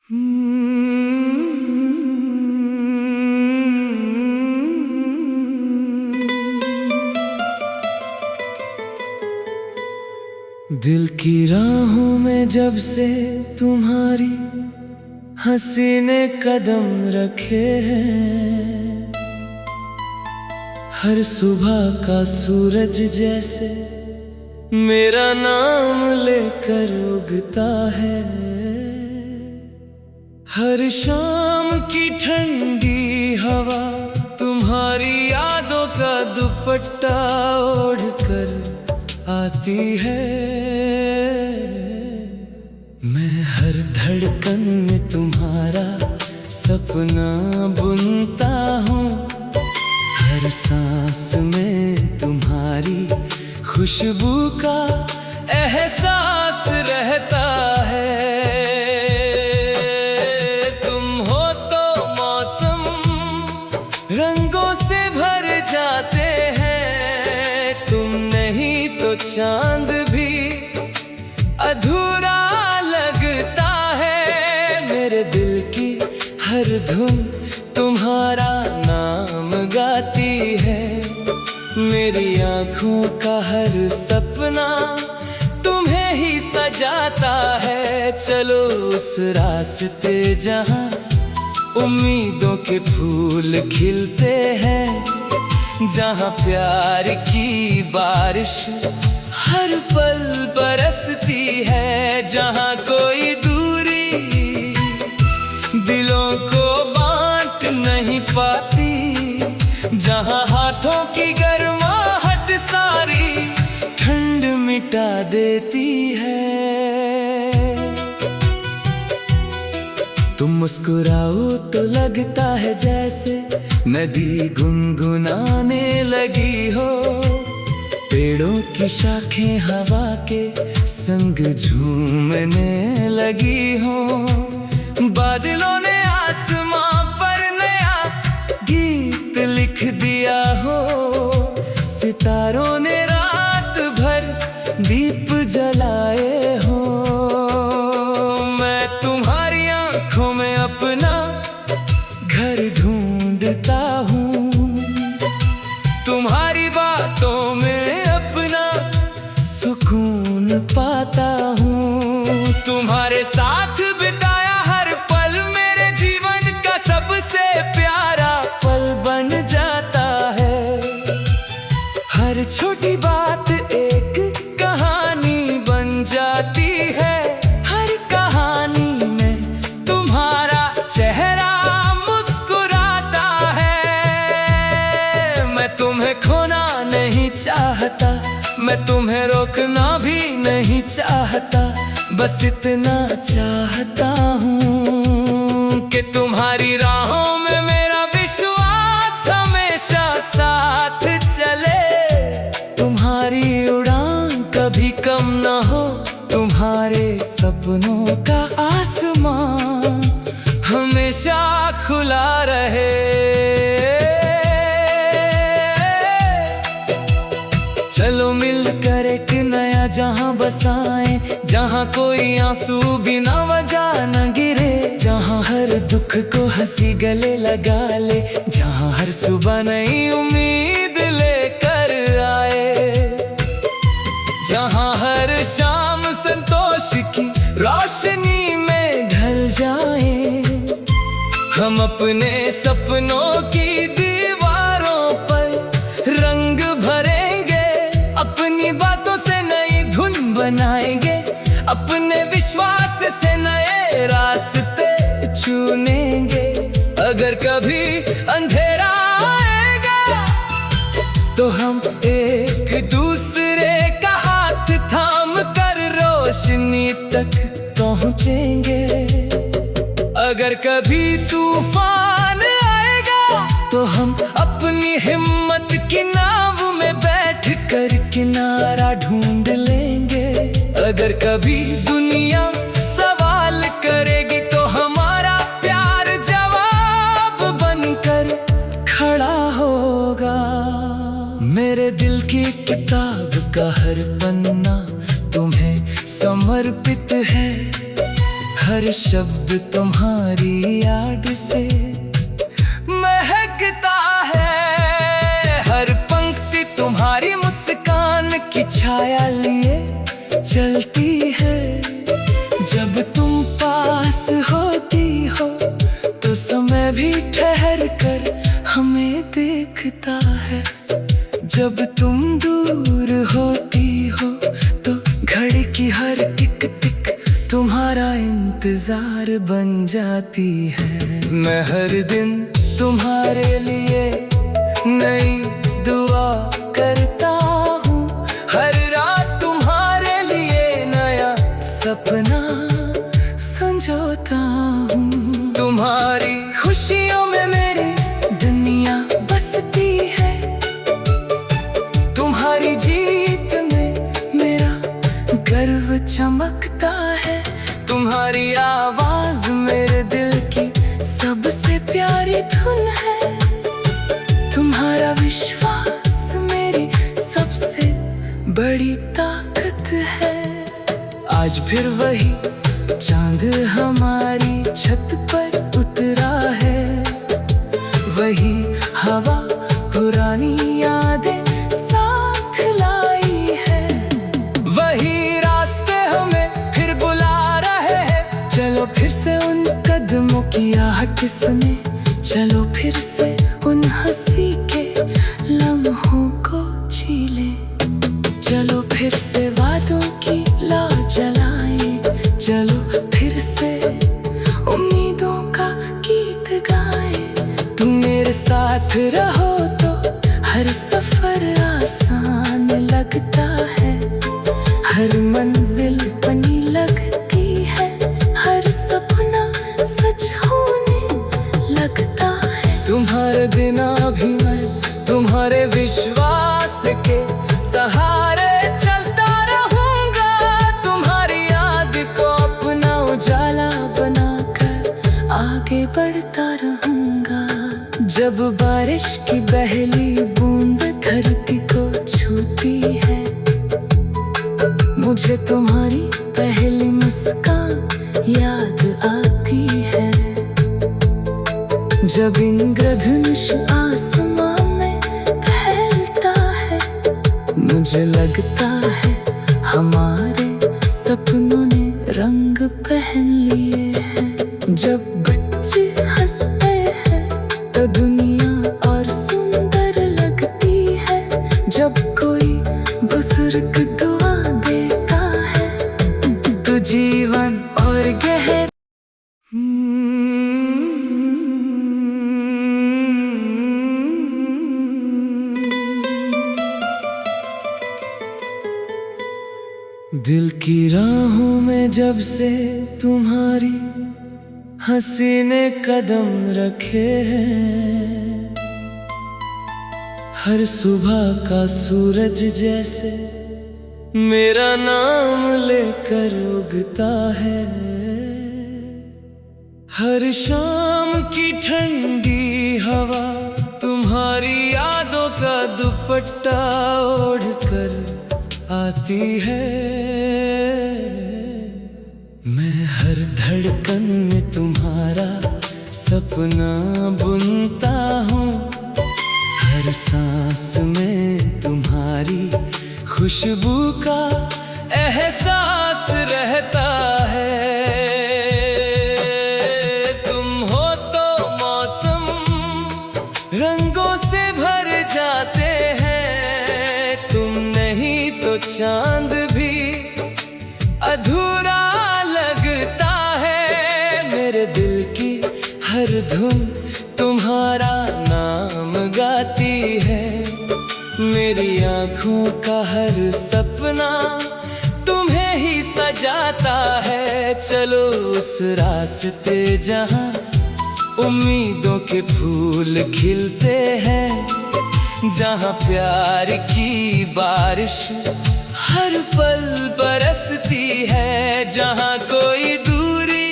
दिल की राहों में जब से तुम्हारी हंसी ने कदम रखे हैं, हर सुबह का सूरज जैसे मेरा नाम लेकर उगता है। हर शाम की ठंडी हवा तुम्हारी यादों का दुपट्टा ओढ़कर आती है। मैं हर धड़कन में तुम्हारा सपना बुनता हूँ, हर सांस में तुम्हारी खुशबू का एहसास रहता है। तुम हो तो मौसम रंगों से भर जाते हैं, तुम नहीं तो चांद भी अधूरा लगता है। मेरे दिल की हर धुन तुम्हारा नाम गाती है, मेरी आँखों का हर सपना तुम्हें ही सजाता है। चलो उस रास्ते जहाँ उम्मीदों के फूल खिलते हैं, जहाँ प्यार की बारिश हर पल बरसती है, जहाँ कोई दूरी दिलों को बांट नहीं पाती, जहाँ हाथों की गर्माहट सारी ठंड मिटा देती है। तुम मुस्कुराओ तो लगता है जैसे नदी गुनगुनाने लगी हो, पेड़ों की शाखें हवा के संग झूमने लगी हो, बादलों ने आसमां पर नया गीत लिख दिया हो, सितारों ने रात भर दीप जलाए हो। मैं तुम्हारी आंखों में अपना घर ढूंढता हूँ, तुम्हारी बातों में अपना सुकून पाता हूँ। तुम्हारे साथ बिताया हर पल मेरे जीवन का सबसे प्यारा पल बन जाता है। हर छोटी बात एक कहानी बन जाती है, हर कहानी में तुम्हारा चेहरा मुस्कुराता है। मैं तुम्हें खोना नहीं चाहता, मैं तुम्हें रोकना भी नहीं चाहता, बस इतना चाहता हूँ कि तुम्हारी राहों में मेरा विश्वास हमेशा साथ चले। तुम्हारी उड़ान कभी कम न हो, तुम्हारे सपनों का आसमान हमेशा खुला रहे। चलो मिलकर एक नया जहां बसाएं, जहां कोई आंसू बिना वजह न गिरे, जहां हर दुख को हंसी गले लगा ले, जहां हर सुबह नई उम्मीद लेकर आए, जहां हर शाम संतोष की रोशनी में ढल जाए। हम अपने सपनों की दीवारों पर रंग भरेंगे, अपनी बातों से नई धुन बनाएंगे, अपने विश्वास से नए रास्ते चुनेंगे। अगर कभी अंधेरा आएगा तो हम एक दूसरे का हाथ थाम कर रोशनी तक पहुंचेंगे। अगर कभी तूफान आएगा तो हम अपनी हिम्मत की नाव में बैठ कर किनारा ढूंढ लेंगे। अगर कभी दुनिया सवाल करेगी तो हमारा प्यार जवाब बनकर खड़ा होगा। मेरे दिल की किताब का हर पन्ना तुम्हें समर्पित है, हर शब्द तुम्हारी याद से महकता है, हर पंक्ति तुम्हारी मुस्कान की छाया लिए चलती है। जब तुम पास होती हो तो समय भी ठहर कर हमें देखता है। जब तुम दूर होती हो तो घड़ी की हर टिक टिक तुम्हारा इंतजार बन जाती है। मैं हर दिन तुम्हारे लिए नई दुआ करता हूँ, हर रात तुम्हारे लिए नया सपना संजोता हूँ। तुम्हारी खुशियों में मेरी दुनिया बसती है, तुम्हारी जीत में मेरा गर्व चमकता है। तुम्हारी आवाज मेरे दिल की सबसे प्यारी धुन है, तुम्हारा विश्वास मेरी सबसे बड़ी ताकत है। आज फिर वही चांद हमारी छत पर उतरा है, वही हवा पुरानी यादें साथ लाई है, वही रास्ते हमें फिर बुला रहे हैं। चलो फिर से उन कदमों की आहट सुने, चलो फिर से उन हंसी के लम्हों को जी ले। चलो फिर से वादों की ला जलाएं, चलो फिर से उम्मीदों का गीत गाएं। तुम मेरे साथ रहो तो हर सफर आसान लगता है, हर मंजिल बनी लगती है, हर सपना सच होने लगता है। तुम्हारे बिना भी मैं तुम्हारे विश्वास के सहारे चलता रहूंगा, तुम्हारी याद को अपना उजाला बनाकर आगे बढ़ता रहूंगा। जब बारिश की पहली बूंद धरती को छूती है, मुझे तुम्हारी पहली मुस्कान याद आती है। जब इंद्रधनुष आसमां में फैलता है, मुझे लगता है हमारे सपनों ने रंग पहन लिए हैं। जब बच्चे हंसते हैं तो दुनिया और सुंदर लगती है, जब कोई बुजुर्ग दुआ देता है तो जीवन और गहरा। दिल की राहों में जब से तुम्हारी हंसी ने कदम रखे हैं, हर सुबह का सूरज जैसे मेरा नाम लेकर उगता है। हर शाम की ठंडी हवा तुम्हारी यादों का दुपट्टा ओढ़कर आती है। मैं हर धड़कन में तुम्हारा सपना बुनता हूँ, हर सांस में तुम्हारी खुशबू का एहसास रहता है। तुम हो तो मौसम रंगों से भर जाते हैं, तुम नहीं तो चांद भी अधूरा लगता है। मेरे दिल की हर धुन तुम्हारा नाम गाती है, मेरी आँखों का हर सपना तुम्हें ही सजाता है। चलो उस रास्ते जहाँ उम्मीदों के फूल खिलते हैं, जहाँ प्यार की बारिश हर पल बरसती है, जहाँ कोई दूरी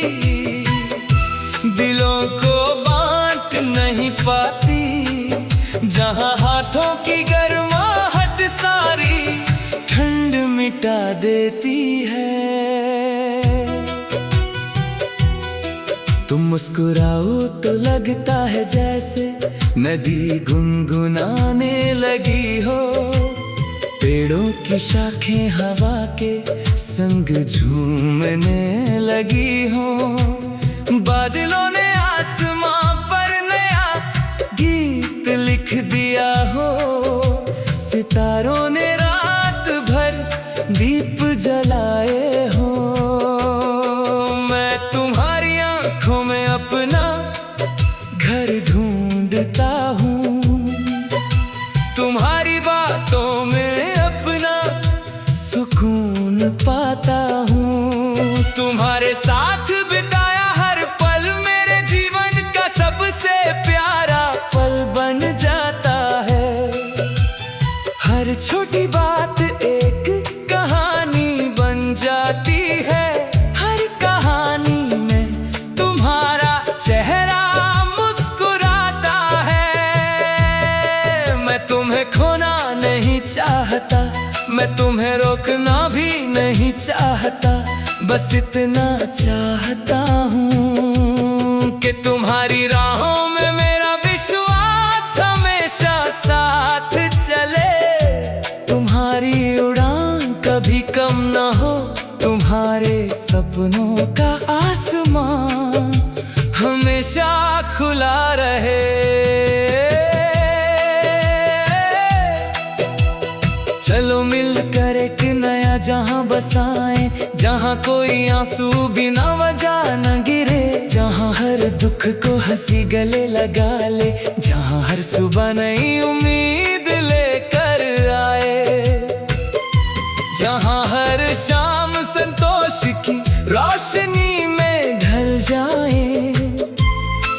दिलों को बांट नहीं पाती, जहाँ हाथों की गर्माहट सारी ठंड मिटा देती है। तुम मुस्कुराओ तो लगता है जैसे नदी गुनगुनाने लगी हो। पेड़ों की शाखें हवा के संग झूमने लगी हो। बादलों ने आसमां पर नया गीत लिख दिया हो। सितारों ने रात भर दीप जलाए हो। मैं तुम्हारी आंखों में अपना घर ढूंढता हूँ। तुम्हारी बातों में अपना सुकून पाता हूँ। तुम्हारे साथ बिताया हर पल मेरे जीवन का सबसे प्यारा पल बन जाता है। हर छोटी बात एक कहानी बन जाती है। हर कहानी में तुम्हारा चेहरा मुस्कुराता है। मैं तुम्हें खोना नहीं चाहता, मैं तुम्हें रोकना भी नहीं चाहता। बस इतना चाहता हूँ कि तुम्हारी राहों में मेरा विश्वास हमेशा साथ चले। तुम्हारी उड़ान कभी कम न हो। तुम्हारे सपनों का आसमान हमेशा खुला रहे। चलो मिलकर एक नया जहां बसाएं, जहां कोई आंसू बिना वजह न गिरे। जहां हर दुख को हंसी गले लगा ले। जहां हर सुबह नई उम्मीद लेकर आए। जहां हर शाम संतोष की रोशनी में ढल जाए।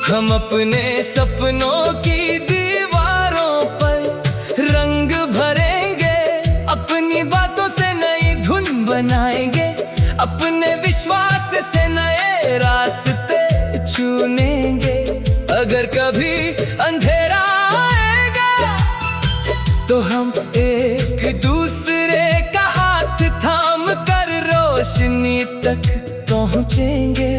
हम अपने सपनों की दीवारों पर रंग भरेंगे। अपनी बातों से नई धुन बनाएंगे। अपने विश्वास से नए रास्ते चुनेंगे। अगर कभी अंधेरा आएगा तो हम एक दूसरे का हाथ थाम कर रोशनी तक पहुंचेंगे।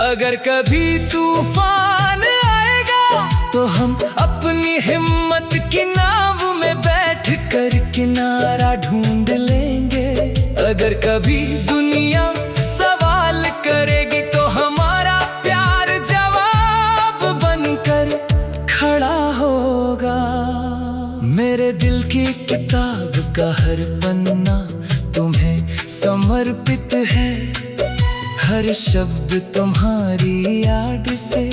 अगर कभी तूफान आएगा तो हम अपनी हिम्मत की नाव में बैठ कर किनारा ढूंढ लेंगे। अगर कभी दुनिया सवाल करेगी तो हमारा प्यार जवाब बनकर खड़ा होगा। मेरे दिल की किताब का हर पन्ना तुम्हें समर्पित है। हर शब्द तुम्हारी याद से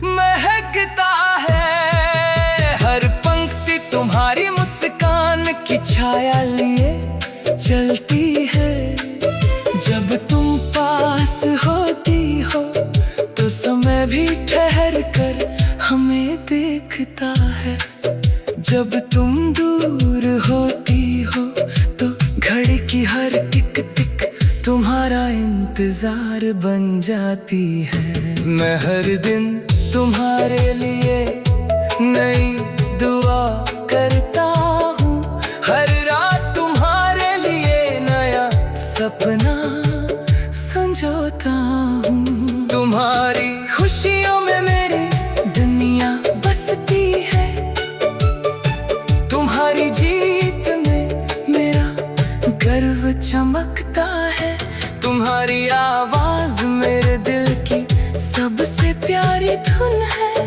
महकता है। हर पंक्ति तुम्हारी मुस्कान की छाया लिए चलती है। जब तुम पास होती हो तो समय भी ठहर कर हमें देखता है। जब तुम दूर होती हो तो घड़ी की हर टिक टिक तुम्हारा इंतजार बन जाती है। मैं हर दिन तुम्हारे लिए नई दुआ करता हूँ। हर रात तुम्हारे लिए नया सपना संजोता हूँ। तुम्हारी खुशियों में मेरी दुनिया बसती है। तुम्हारी जीत में मेरा गर्व चमकता है। तुम्हारी आवाज मेरे दिल की सबसे प्यारी धुन है।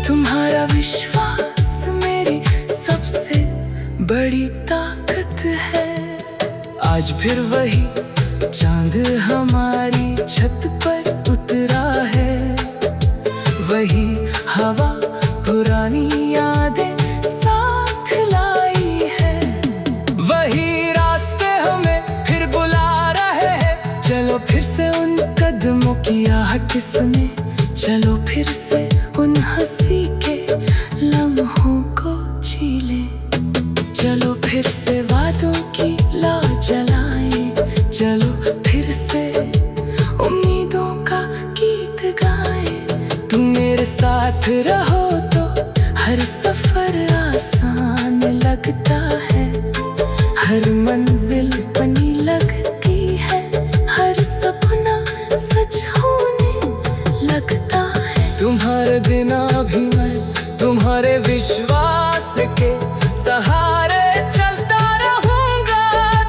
तुम्हारा विश्वास मेरी सबसे बड़ी ताकत है। आज फिर वही चांद हमारी छत पर उतरा है। वही हवा पुरानी यादें साथ लाई है। वही रास्ते हमें फिर बुला रहे हैं। चलो फिर से उन कदमों की आहट सुने। चलो फिर से उन हंसी के लम्हों को जी ले। चलो फिर से वादों की ला जलाएं। चलो फिर से उम्मीदों का गीत गाएं। तुम मेरे साथ रहो तो हर सफर आसान लगता है। हर मंजिल बनी लगती है। हर सपना सच बिना भी मैं तुम्हारे विश्वास के सहारे चलता रहूंगा।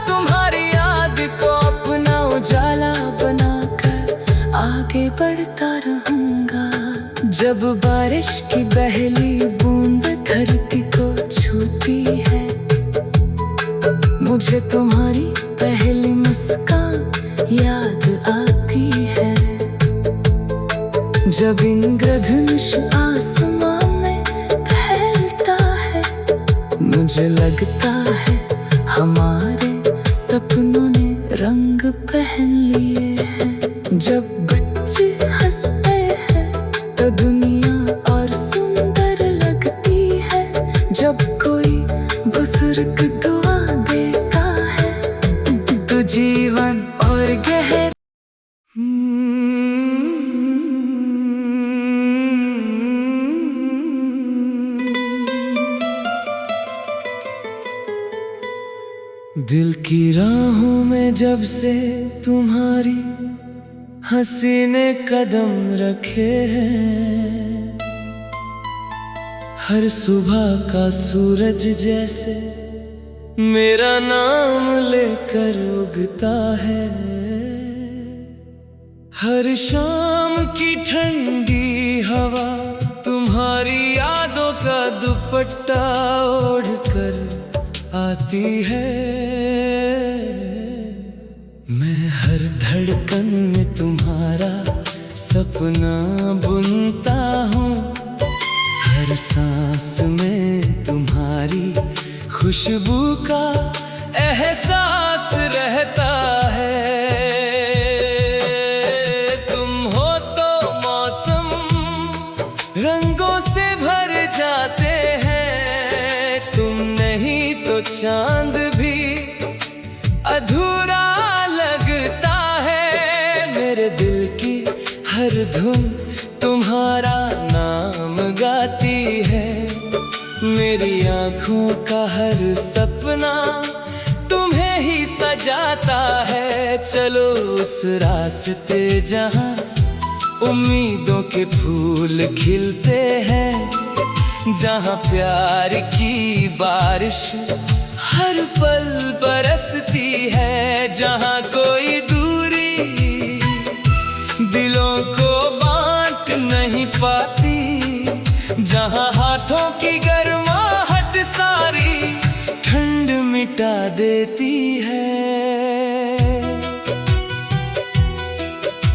तुम्हारी याद को अपना उजाला बनाकर आगे बढ़ता रहूंगा। जब बारिश की पहली बूंद धरती को छूती है, मुझे तुम्हारी पहली मुस्कान याद आती है। जब इंद्रधनुष आसमान में फैलता है, मुझे लगता है हमारे सपनों ने रंग पहन लिए हैं। जब बच्चे हंसते हैं तो दुनिया और सुंदर लगती है। जब कोई बुजुर्ग दुआ देता है तो जीवन और गहरा। दिल की राहों में जब से तुम्हारी हंसी ने कदम रखे हैं, हर सुबह का सूरज जैसे मेरा नाम लेकर उगता है। हर शाम की ठंडी हवा तुम्हारी यादों का दुपट्टा ओढ़कर आती है। मैं हर धड़कन में तुम्हारा सपना बुनता हूँ, हर सांस में तुम्हारी खुशबू का एहसास रहता है। तुम हो तो मौसम रंगों से भर जाते हैं, तुम नहीं तो चांद भी अधूरा लगता है। मेरे दिल की हर धुन तुम्हारा नाम गाती है, मेरी आँखों का हर सपना तुम्हें ही सजाता है। चलो उस रास्ते जहाँ उम्मीदों के फूल खिलते हैं, जहाँ प्यार की बारिश हर पल बरसती है। जहाँ कोई दूरी दिलों को बांट नहीं पाती, जहाँ हाथों की गर्माहट सारी ठंड मिटा देती है।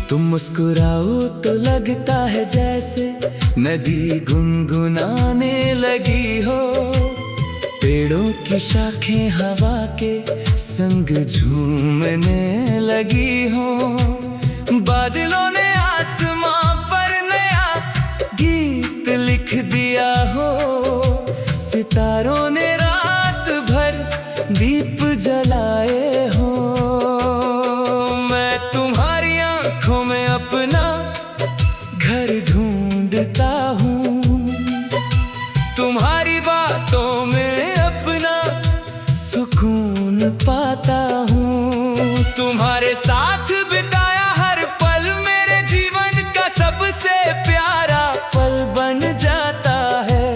तुम मुस्कुराओ तो लगता है जैसे नदी गुनगुनाने लगी हो, पेड़ों की शाखें हवा के संग झूमने लगी हो। बादलों ने आसमां पर नया गीत लिख दिया हो, सितारों ने रात भर दीप जलाए हो। मैं तुम्हारी आंखों में अपना घर ढूंढता हूँ, तुम्हारी बातों में अपना सुकून पाता हूँ। तुम्हारे साथ बिताया हर पल मेरे जीवन का सबसे प्यारा पल बन जाता है।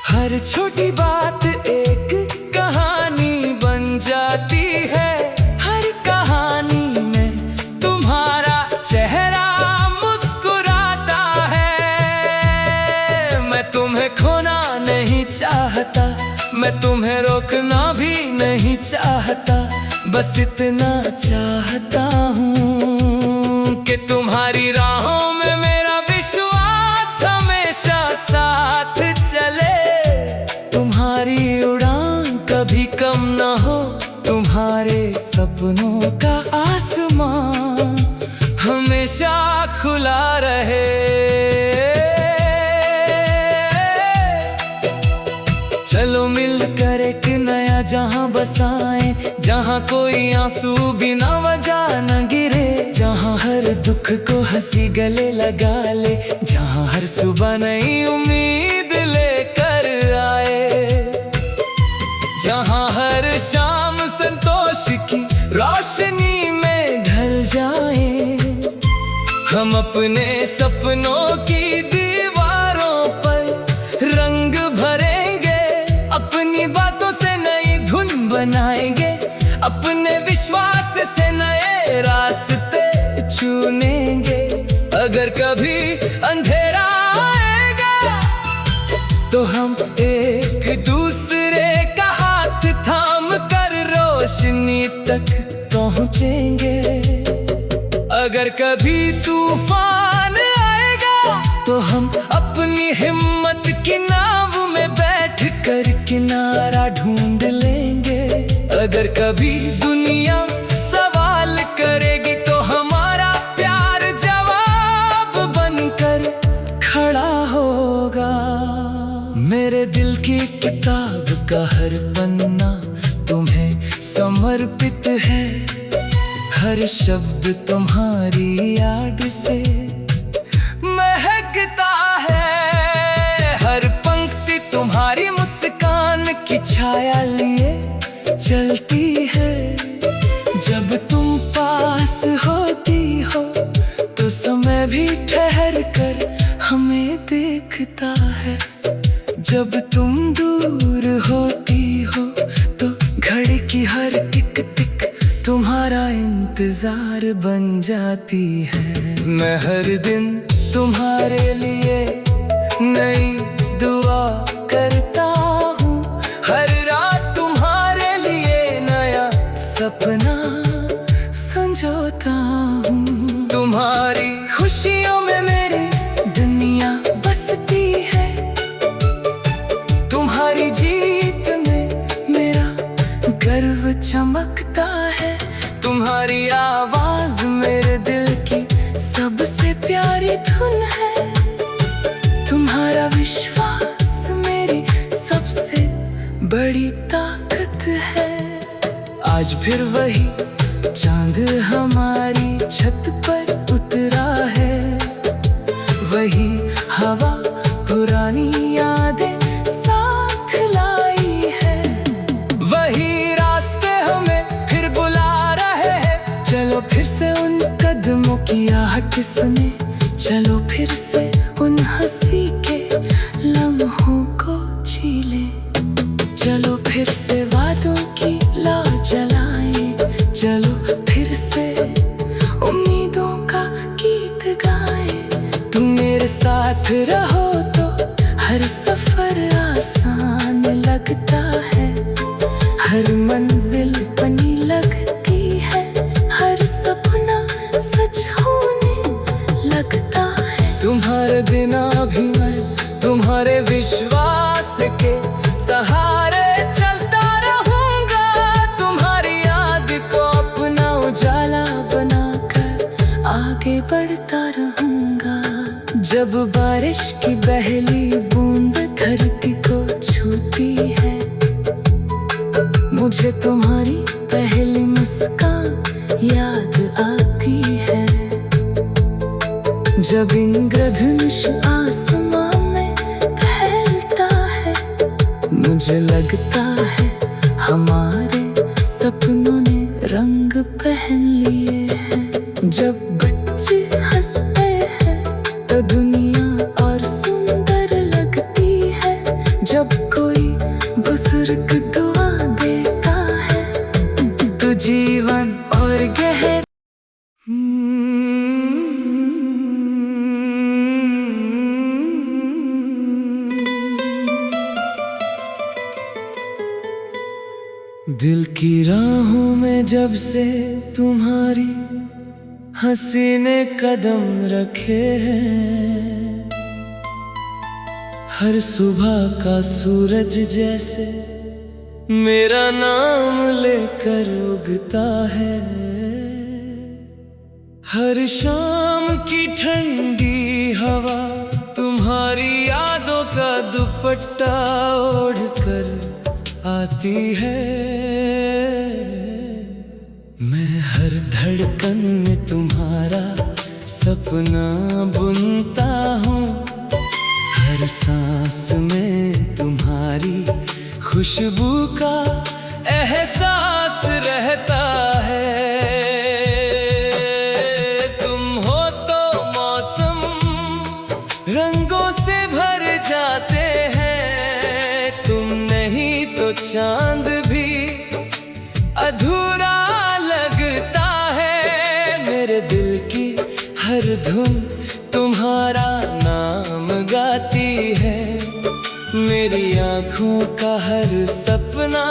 हर छोटी बात एक कहानी बन जाती है, हर कहानी में तुम्हारा चेहरा मुस्कुराता है। मैं तुम्हें खोना नहीं चाहता, मैं तुम्हें रोकना भी नहीं चाहता, बस इतना चाहता हूँ कि तुम्हारी राहों में मेरा विश्वास हमेशा साथ चले। तुम्हारी उड़ान कभी कम ना हो, तुम्हारे सपनों का आसमान हमेशा खुला रहे। चलो मिलकर एक नया जहां बसाएं, जहां कोई आंसू बिना वजह न गिरे, जहां हर दुख को हंसी गले लगा ले, जहां हर सुबह नई उम्मीद लेकर आए, जहां हर शाम संतोष की रोशनी में ढल जाए। हम अपने सपनों की तक पहुँचेंगे। अगर कभी तूफान आएगा तो हम अपनी हिम्मत की नाव में बैठ कर किनारा ढूंढ लेंगे। अगर कभी दुनिया सवाल करेगी तो हमारा प्यार जवाब बनकर खड़ा होगा। मेरे दिल की किताब का हर पन्ना तुम्हें समर्पित है। हर शब्द तुम्हारी याद से महकता है। हर पंक्ति तुम्हारी मुस्कान की छाया लिए चलती है। जब तुम पास होती हो तो समय भी ठहर कर हमें देखता है। जब तुम दूर होती हो तो घड़ी की हर टिक टिक तुम्हारा इंतजार बन जाती है। मैं हर दिन तुम्हारे लिए नई दुआ करता हूँ। हर रात तुम्हारे लिए नया सपना संजोता हूँ। तुम्हारी खुशियों में मेरी दुनिया बसती है। तुम्हारी जीत में मेरा गर्व चमकता है। तुम्हारी आवाज मेरे दिल की सबसे प्यारी धुन है। तुम्हारा विश्वास मेरी सबसे बड़ी ताकत है। आज फिर वही चांद हमारी छत पर उतरा है। वही हवा पुरानी यादें साथ लाई है। वही रास्ते हमें फिर बुला रहे हैं। चलो फिर से उन कदमों की आहट सुने। चलो फिर से उन हंसी के लम्हों को जी ले। चलो फिर से वादों की लौ जलाएं। चलो फिर से उम्मीदों का गीत गाएं। तुम मेरे साथ रहो तो हर सफर आसान लगता है। हर मंजिल बनी लगती है। हर सपना सच होने लगता है। तुम्हारे बिना भी मैं तुम्हारे विश्वास के सहारे चलता रहूंगा। तुम्हारी याद को अपना उजाला बनाकर आगे बढ़ता रहूंगा। जब बारिश की पहली बूंद धरती को छूती है, मुझे तुम्हारी पहली मुस्कान याद आती है। जब इंद्रधनुष आसमां में फैलता है, मुझे लगता है हमारे सपनों ने रंग पहन लिए हैं। जब बच्चे हंसते हैं तो दुनिया और सुंदर लगती है। जब कोई बुजुर्ग दुआ देता है तो जीवन और गहरा। दिल की राहों में जब से तुम्हारी हंसी ने कदम रखे हैं, हर सुबह का सूरज जैसे मेरा नाम लेकर उगता है। हर शाम की ठंडी हवा तुम्हारी यादों का दुपट्टा ओढ़कर आती है। मैं हर धड़कन में तुम्हारा सपना बुनता हूँ। हर सांस में तुम्हारी खुशबू का एहसास रहता है। तुम हो तो मौसम रंगों से भर जाते हैं। तुम नहीं तो चांद भी अधूरा लगता है। मेरे दिल की हर धुन तुम्हारा नाम गाती है। मेरी आँखों का हर सपना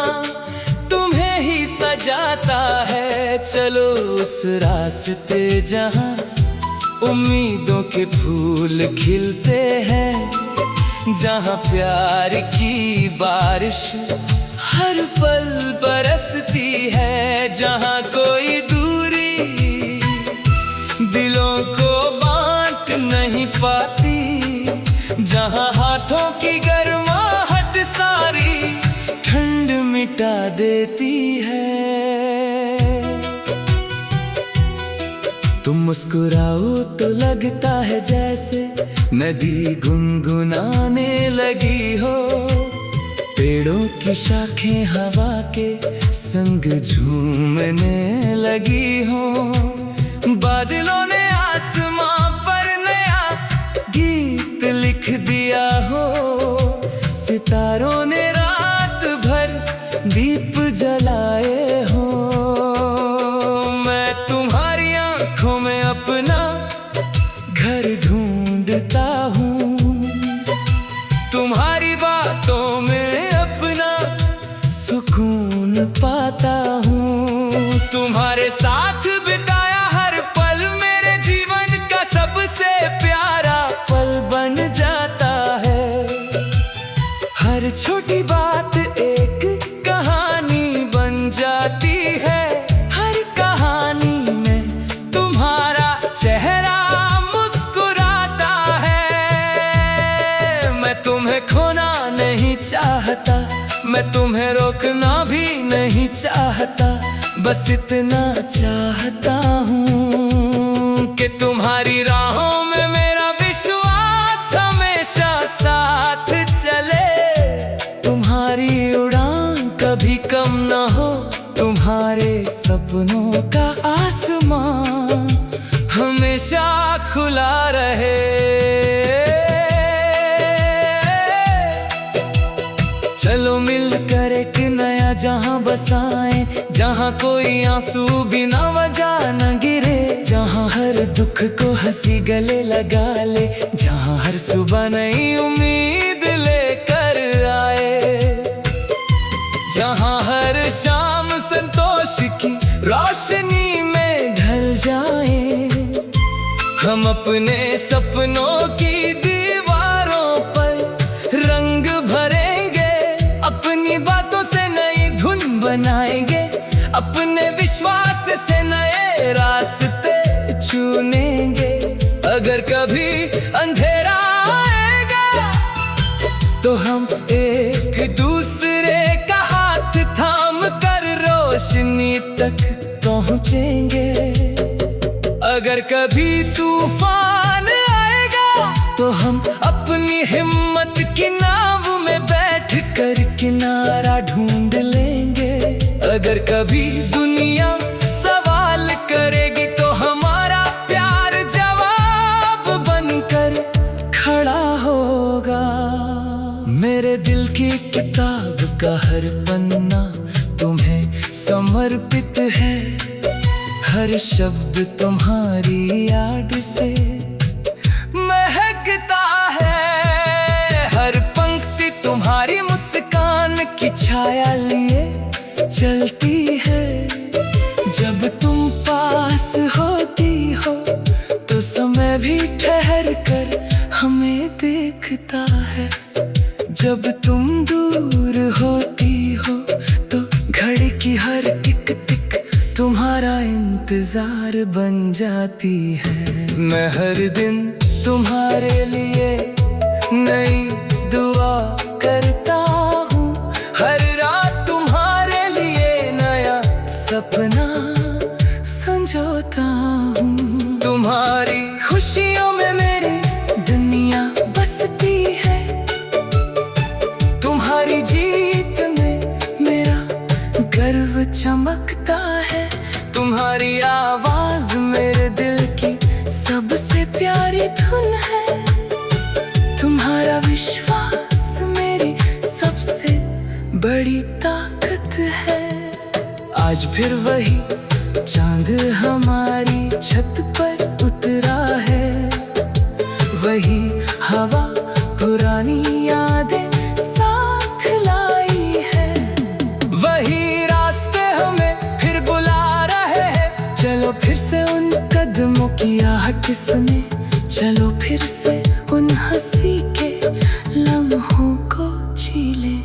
तुम्हें ही सजाता है। चलो उस रास्ते जहाँ उम्मीदों के फूल खिलते हैं, जहाँ प्यार की बारिश हर पल बरसती है, जहाँ कोई दूरी दिलों को बांट नहीं पाती, जहाँ हाथों की गर्माहट सारी ठंड मिटा देती है। तुम मुस्कुराओ तो लगता है जैसे नदी गुनगुनाने लगी हो, पेड़ों की शाखें हवा के संग झूमने लगी हो, बादलों ने आसमां पर नया गीत लिख दिया हो, सितारों ने रात भर दीप जलाए हो। मैं तुम्हारी आंखों में अपना घर ढूंढता हूँ, तुम्हारी बातों में अपना सुकून पाता हूँ। तुम्हारे साथ बिताया हर पल मेरे जीवन का सबसे प्यारा पल बन जाता है। हर छोटी बात एक कहानी बन जाती है, हर कहानी में तुम्हारा चेहरा मुस्कुराता है। मैं तुम्हें खोना नहीं चाहता, मैं तुम्हें रोकना भी नहीं चाहता, बस इतना चाहता हूँ कि तुम्हारी राहों में मेरा विश्वास हमेशा साथ चले। तुम्हारी उड़ान कभी कम ना हो, तुम्हारे सपनों का आसमान हमेशा खुला रहे। चलो मिलकर एक नया जहां बसाएं, जहां कोई आंसू बिना वजह न गिरे, जहां हर दुख को हंसी गले लगा ले, जहां हर सुबह नई उम्मीद लेकर आए, जहां हर शाम संतोष की रोशनी में ढल जाए। हम अपने सपनों की दीवारों पर रंग भरेंगे, अपनी बातों से नई धुन बनाएंगे, अपने विश्वास से नए रास्ते चुनेंगे। अगर कभी अंधेरा आएगा तो हम एक दूसरे का हाथ थाम कर रोशनी तक पहुंचेंगे। अगर कभी तूफान आएगा तो हम अपनी हिम्मत की नाव में बैठ कर किनारा ढूंढ लेंगे। अगर कभी दुनिया सवाल करेगी तो हमारा प्यार जवाब बनकर खड़ा होगा। मेरे दिल की किताब का हर पन्ना तुम्हें समर्पित है, हर शब्द तुम्हारी याद से महकता है, हर पंक्ति तुम्हारी मुस्कान की छाया लिए चलती है। जब तुम पास होती हो तो समय भी ठहर कर हमें देखता है, जब तुम दूर होती हो तो घड़ी की हर टिक टिक तुम्हारा इंतजार बन जाती है। मैं हर दिन तुम्हारे लिए नई दुआ करता हूँ, हर रात तुम्हारे लिए नया सपना संजोता हूँ। तुम्हारी खुशियों में मेरी दुनिया बसती है, तुम्हारी जीत में मेरा गर्व चमकता है। तुम्हारी आवाज मेरे दिल की सबसे प्यारी धुन है, तुम्हारा विश्वास मेरी सबसे बड़ी ताकत है। आज फिर वही चांद हमारी छत पर उतरा है, वही हवा पुरानी यादें साथ लाई है, वही रास्ते हमें कहा किसने, चलो फिर से उन हंसी के लम्हों को जी ले।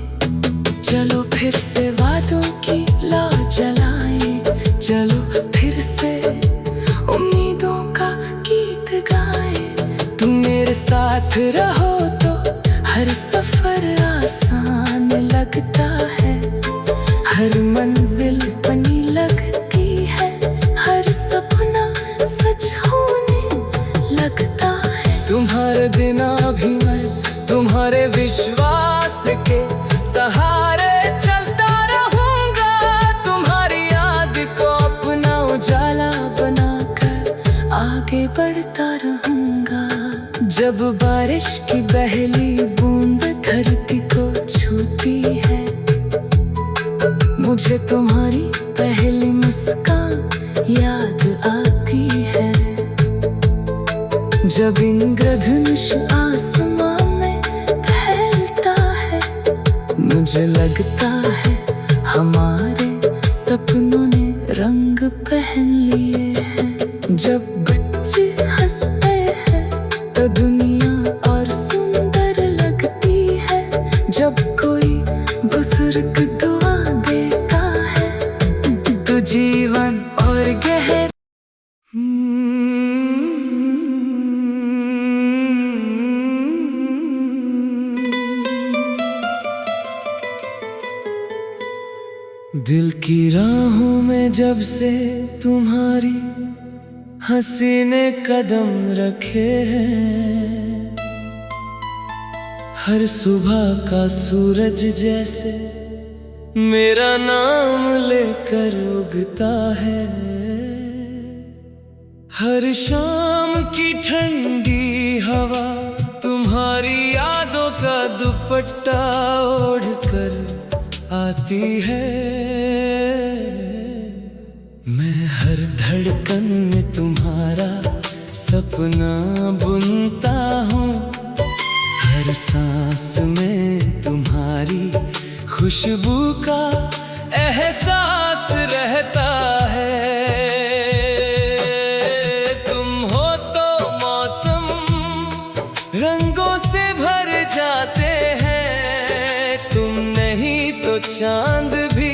चलो फिर से वादों की लौ जलाएं, चलो फिर से उम्मीदों का गीत गाएं। तुम मेरे साथ रहो तो हर सफर आसान लगता है, हर मंजिल बनी लगती है, हर सपना सच होने लगता है। तुम्हारे बिना भी मैं तुम्हारे विश्वास के सहारे चलता रहूंगा, तुम्हारी याद को अपना उजाला बनाकर आगे बढ़ता रहूंगा। जब बारिश की पहली बूंद धरती को छूती है, मुझे तुम्हारी पहली मुस्कान याद आती है। जब इंद्रधनुष आसमां में फैलता है, मुझे लगता है हमारे सपनों ने रंग पहन लिए हैं। जब बच्चे हंसते हैं तो दुनिया और सुंदर लगती है, जब कोई बुजुर्ग दुआ देता है तो जीवन और गहरा। दिल की राहों में जब से तुम्हारी हंसी ने कदम रखे हैं, हर सुबह का सूरज जैसे मेरा नाम लेकर उगता है। हर शाम की ठंडी हवा तुम्हारी यादों का दुपट्टा ओढ़कर आती है। मैं हर धड़कन में तुम्हारा सपना बुनता हूँ, हर सांस में तुम्हारी खुशबू का एहसास रहता है। तुम हो तो मौसम रंगों से भर जाते हैं, तुम नहीं तो चांद भी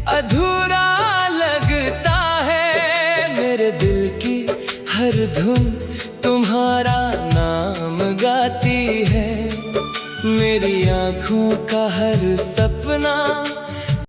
अधूरा लगता है। मेरे दिल की हर धुन तुम्हारा नाम गाती है, मेरी आँखों का हर सपना